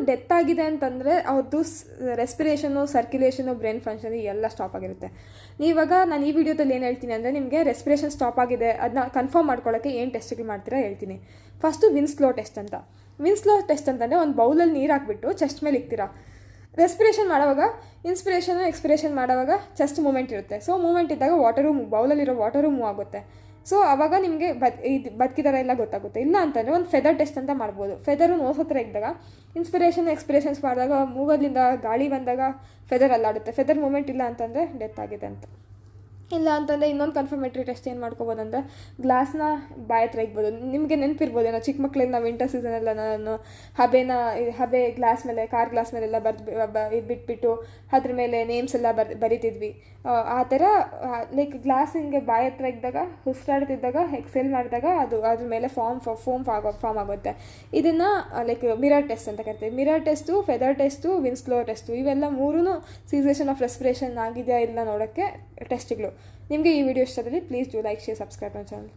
Death ಆಗಿದೆ ಅಂತಂದರೆ ಅವ್ರದ್ದು ರೆಸ್ಪಿರೇಷನು, ಸರ್ಕ್ಯುಲೇಷನು, ಬ್ರೈನ್ ಫಂಕ್ಷನ್ ಎಲ್ಲ ಸ್ಟಾಪ್ ಆಗಿರುತ್ತೆ. ನೀವಾಗ ನಾನು ಈ ವಿಡಿಯೋದಲ್ಲಿ ಏನು ಹೇಳ್ತೀನಿ ಅಂದರೆ, ನಿಮಗೆ ರೆಸ್ಪಿರೇಷನ್ ಸ್ಟಾಪ್ ಆಗಿದೆ ಅದನ್ನ ಕನ್ಫರ್ಮ್ ಮಾಡ್ಕೊಳ್ಳೋಕ್ಕೆ ಏನು ಟೆಸ್ಟ್ಗಳು ಮಾಡ್ತೀರಾ ಹೇಳ್ತೀನಿ. ಫಸ್ಟು ವಿನ್ಸ್ಲೋ ಟೆಸ್ಟ್ ಅಂತ. ವಿನ್ಸ್ಲೋ ಟೆಸ್ಟ್ ಅಂತಂದರೆ ಒಂದು ಬೌಲಲ್ಲಿ ನೀರು ಹಾಕ್ಬಿಟ್ಟು ಚೆಸ್ಟ್ ಮೇಲೆ ಇಕ್ತೀರಾ. ರೆಸ್ಪಿರೇಷನ್ ಮಾಡೋವಾಗ ಇನ್ಸ್ಪಿರೇಷನ್ ಎಕ್ಸ್ಪಿರೇಷನ್ ಮಾಡೋವಾಗ ಚೆಸ್ಟ್ ಮೂಮೆಂಟ್ ಇರುತ್ತೆ. ಸೊ ಮೂಮೆಂಟ್ ಇದ್ದಾಗ ಬೌಲಲ್ಲಿರೋ ವಾಟರು ಮೂವ್ ಆಗುತ್ತೆ. ಸೊ ಆವಾಗ ನಿಮಗೆ ಬದುಕಿದಾರ ಎಲ್ಲ ಗೊತ್ತಾಗುತ್ತೆ. ಇಲ್ಲ ಅಂತಂದರೆ ಒಂದು ಫೆದರ್ ಟೆಸ್ಟ್ ಅಂತ ಮಾಡ್ಬೋದು. ಫೆದರು ನೋಸ್ ಹತ್ರ ಇದ್ದಾಗ ಇನ್ಸ್ಪಿರೇಷನ್ ಎಕ್ಸ್ಪಿರೇಷನ್ಸ್ ಮಾಡಿದಾಗ ಮೂಗೋದ್ರಿಂದ ಗಾಳಿ ಬಂದಾಗ ಫೆದರ್ ಅಲ್ಲಾಡುತ್ತೆ. ಫೆದರ್ ಮೂಮೆಂಟ್ ಇಲ್ಲ ಅಂತಂದರೆ ಡೆತ್ ಆಗಿದೆ ಅಂತ. ಇಲ್ಲ ಅಂತಂದರೆ ಇನ್ನೊಂದು ಕನ್ಫರ್ಮೇಟ್ರಿ ಟೆಸ್ಟ್ ಏನು ಮಾಡ್ಕೋಬೋದಂದರೆ, ಗ್ಲಾಸ್ನ ಬಾಯಿ ಹತ್ರ ಇಕ್ಬೋದು. ನಿಮಗೆ ನೆನಪಿರ್ಬೋದು, ಏನೋ ಚಿಕ್ಕ ಮಕ್ಕಳಿಂದ ವಿಂಟರ್ ಸೀಸನೆಲ್ಲ ನಾನು ಹಬೆ ಗ್ಲಾಸ್ ಮೇಲೆ, ಕಾರ್ ಗ್ಲಾಸ್ ಮೇಲೆಲ್ಲ ಬಿಟ್ಬಿಟ್ಟು ಅದ್ರ ಮೇಲೆ ನೇಮ್ಸ್ ಎಲ್ಲ ಬರಿತಿದ್ವಿ. ಆ ಥರ ಲೈಕ್ ಗ್ಲಾಸ್ ಹಿಂಗೆ ಬಾಯಿ ಹತ್ರ ಇದ್ದಾಗ ಉಸಿರಾಡ್ತಿದ್ದಾಗ ಎಕ್ಸೆಲ್ ಮಾಡಿದಾಗ ಅದ್ರ ಮೇಲೆ ಫೋಮ್ ಆಗುತ್ತೆ. ಇದನ್ನು ಲೈಕ್ ಮಿರರ್ ಟೆಸ್ಟ್ ಅಂತ ಕರಿತೀವಿ. Mirror test, feather test, Winslow test, ಇವೆಲ್ಲ ಮೂರೂ ಸೀಸೇಷನ್ ಆಫ್ ರೆಸ್ಪಿರೇಷನ್ ಆಗಿದೆಯಾ ಇಲ್ಲ ನೋಡೋಕ್ಕೆ ಟೆಸ್ಟ್ಗಳು. ನಿಮಗೆ ಈ ವಿಡಿಯೋ ಇಷ್ಟದಲ್ಲಿ please do like, share, subscribe my channel.